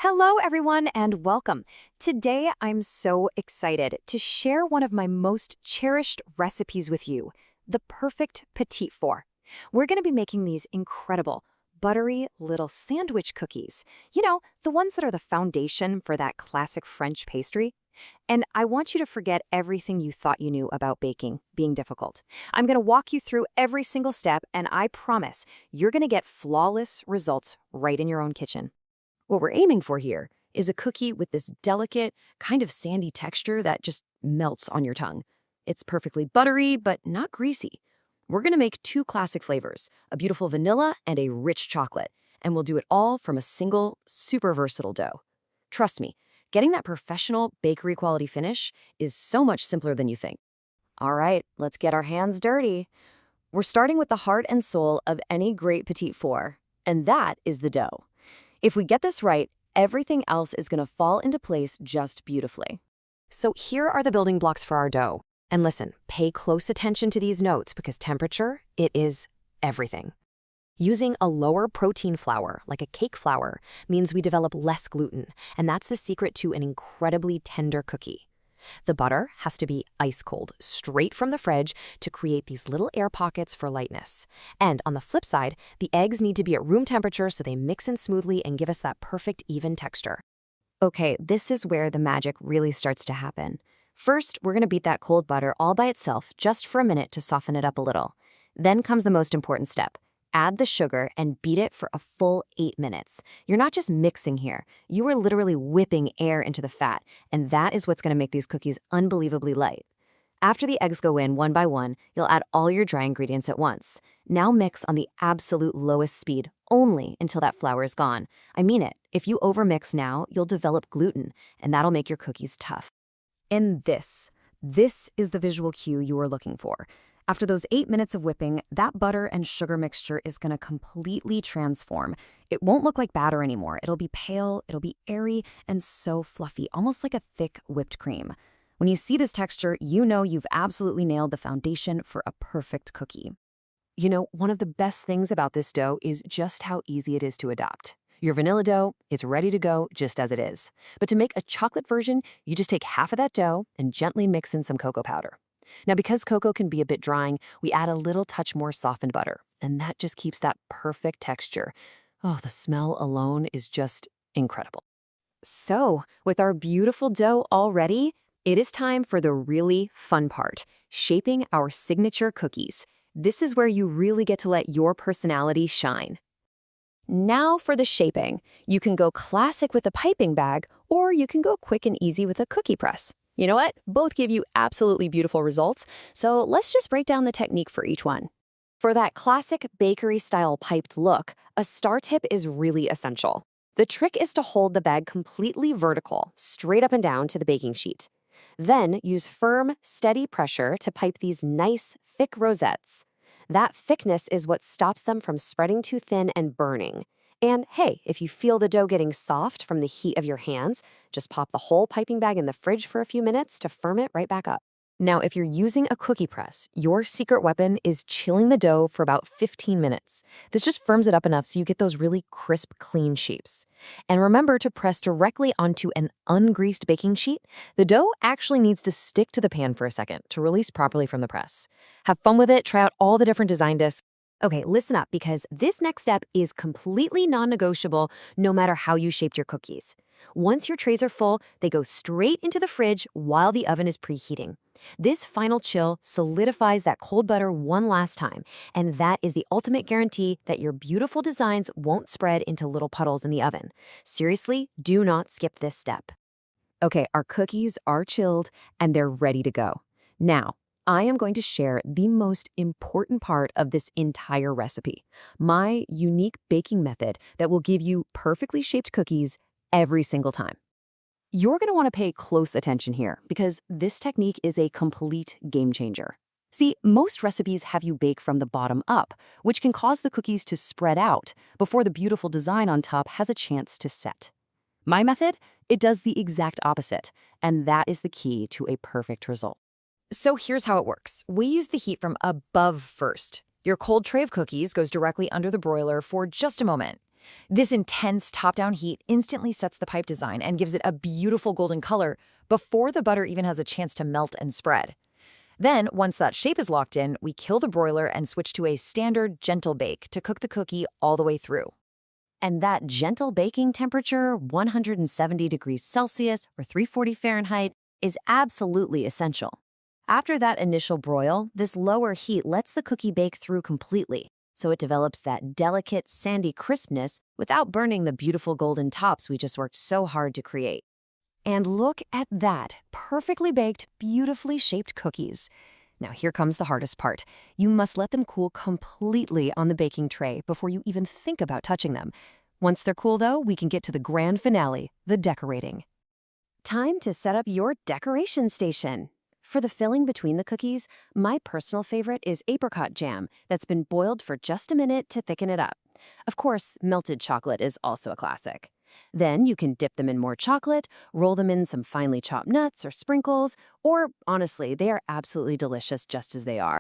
Hello, everyone, and welcome. Today, I'm so excited to share one of my most cherished recipes with you, the perfect Petit four. We're going to be making these incredible, buttery little sandwich cookies. The ones that are the foundation for that classic French pastry. And I want you to forget everything you thought you knew about baking being difficult. I'm going to walk you through every single step, and I promise you're going to get flawless results right in your own kitchen. What we're aiming for here is a cookie with this delicate, kind of sandy texture that just melts on your tongue. It's perfectly buttery, but not greasy. We're going to make two classic flavors, a beautiful vanilla and a rich chocolate, and we'll do it all from a single, super versatile dough. Trust me, getting that professional bakery quality finish is so much simpler than you think. All right, let's get our hands dirty. We're starting with the heart and soul of any great Petit four, and that is the dough. If we get this right, everything else is going to fall into place just beautifully. So here are the building blocks for our dough. And listen, pay close attention to these notes because temperature, it is everything. Using a lower protein flour, like a cake flour, means we develop less gluten, and that's the secret to an incredibly tender cookie. The butter has to be ice cold, straight from the fridge to create these little air pockets for lightness. And on the flip side, the eggs need to be at room temperature so they mix in smoothly and give us that perfect even texture. Okay, this is where the magic really starts to happen. First, we're going to beat that cold butter all by itself just for a minute to soften it up a little. Then comes the most important step. Add the sugar and beat it for a full 8 minutes. You're not just mixing here. You are literally whipping air into the fat, and that is what's going to make these cookies unbelievably light. After the eggs go in one by one, you'll add all your dry ingredients at once. Now mix on the absolute lowest speed, only until that flour is gone. I mean it. If you overmix now, you'll develop gluten, and that'll make your cookies tough. And this is the visual cue you are looking for. After those 8 minutes of whipping, that butter and sugar mixture is going to completely transform. It won't look like batter anymore. It'll be pale, it'll be airy, and so fluffy, almost like a thick whipped cream. When you see this texture, you know you've absolutely nailed the foundation for a perfect cookie. One of the best things about this dough is just how easy it is to adopt. Your vanilla dough, it's ready to go just as it is. But to make a chocolate version, you just take half of that dough and gently mix in some cocoa powder. Now, because cocoa can be a bit drying, we add a little touch more softened butter, and that just keeps that perfect texture. Oh, the smell alone is just incredible. So, with our beautiful dough all ready, it is time for the really fun part, shaping our signature cookies. This is where you really get to let your personality shine. Now for the shaping. You can go classic with a piping bag, or you can go quick and easy with a cookie press. You know what? Both give you absolutely beautiful results, so let's just break down the technique for each one. For that classic bakery-style piped look, a star tip is really essential. The trick is to hold the bag completely vertical, straight up and down to the baking sheet. Then use firm, steady pressure to pipe these nice, thick rosettes. That thickness is what stops them from spreading too thin and burning. And hey, if you feel the dough getting soft from the heat of your hands, just pop the whole piping bag in the fridge for a few minutes to firm it right back up. Now, if you're using a cookie press, your secret weapon is chilling the dough for about 15 minutes. This just firms it up enough so you get those really crisp, clean shapes. And remember to press directly onto an ungreased baking sheet. The dough actually needs to stick to the pan for a second to release properly from the press. Have fun with it, try out all the different design discs. Okay, listen up because this next step is completely non-negotiable no matter how you shaped your cookies. Once your trays are full, they go straight into the fridge while the oven is preheating. This final chill solidifies that cold butter one last time, and that is the ultimate guarantee that your beautiful designs won't spread into little puddles in the oven. Seriously, do not skip this step. Okay, our cookies are chilled and they're ready to go. Now, I am going to share the most important part of this entire recipe, my unique baking method that will give you perfectly shaped cookies every single time. You're going to want to pay close attention here because this technique is a complete game changer. See, most recipes have you bake from the bottom up, which can cause the cookies to spread out before the beautiful design on top has a chance to set. My method, it does the exact opposite, and that is the key to a perfect result. So here's how it works. We use the heat from above first. Your cold tray of cookies goes directly under the broiler for just a moment. This intense top-down heat instantly sets the pipe design and gives it a beautiful golden color before the butter even has a chance to melt and spread. Then, once that shape is locked in, we kill the broiler and switch to a standard gentle bake to cook the cookie all the way through. And that gentle baking temperature, 170 degrees Celsius or 340 Fahrenheit, is absolutely essential. After that initial broil, this lower heat lets the cookie bake through completely, so it develops that delicate, sandy crispness without burning the beautiful golden tops we just worked so hard to create. And look at that, perfectly baked, beautifully shaped cookies. Now here comes the hardest part. You must let them cool completely on the baking tray before you even think about touching them. Once they're cool, though, we can get to the grand finale, the decorating. Time to set up your decoration station. For the filling between the cookies, my personal favorite is apricot jam that's been boiled for just a minute to thicken it up. Of course, melted chocolate is also a classic. Then you can dip them in more chocolate, roll them in some finely chopped nuts or sprinkles, or honestly, they are absolutely delicious just as they are.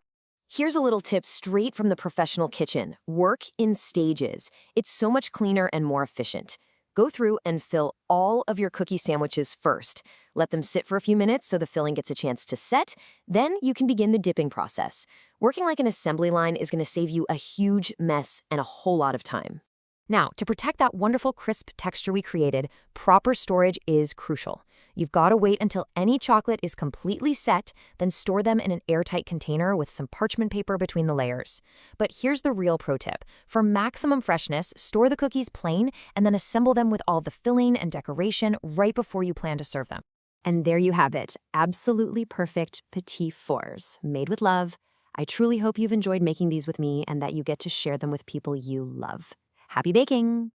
Here's a little tip straight from the professional kitchen. Work in stages. It's so much cleaner and more efficient. Go through and fill all of your cookie sandwiches first. Let them sit for a few minutes so the filling gets a chance to set. Then you can begin the dipping process. Working like an assembly line is going to save you a huge mess and a whole lot of time. Now, to protect that wonderful crisp texture we created, proper storage is crucial. You've got to wait until any chocolate is completely set, then store them in an airtight container with some parchment paper between the layers. But here's the real pro tip. For maximum freshness, store the cookies plain and then assemble them with all the filling and decoration right before you plan to serve them. And there you have it, absolutely perfect petit fours, made with love. I truly hope you've enjoyed making these with me and that you get to share them with people you love. Happy baking!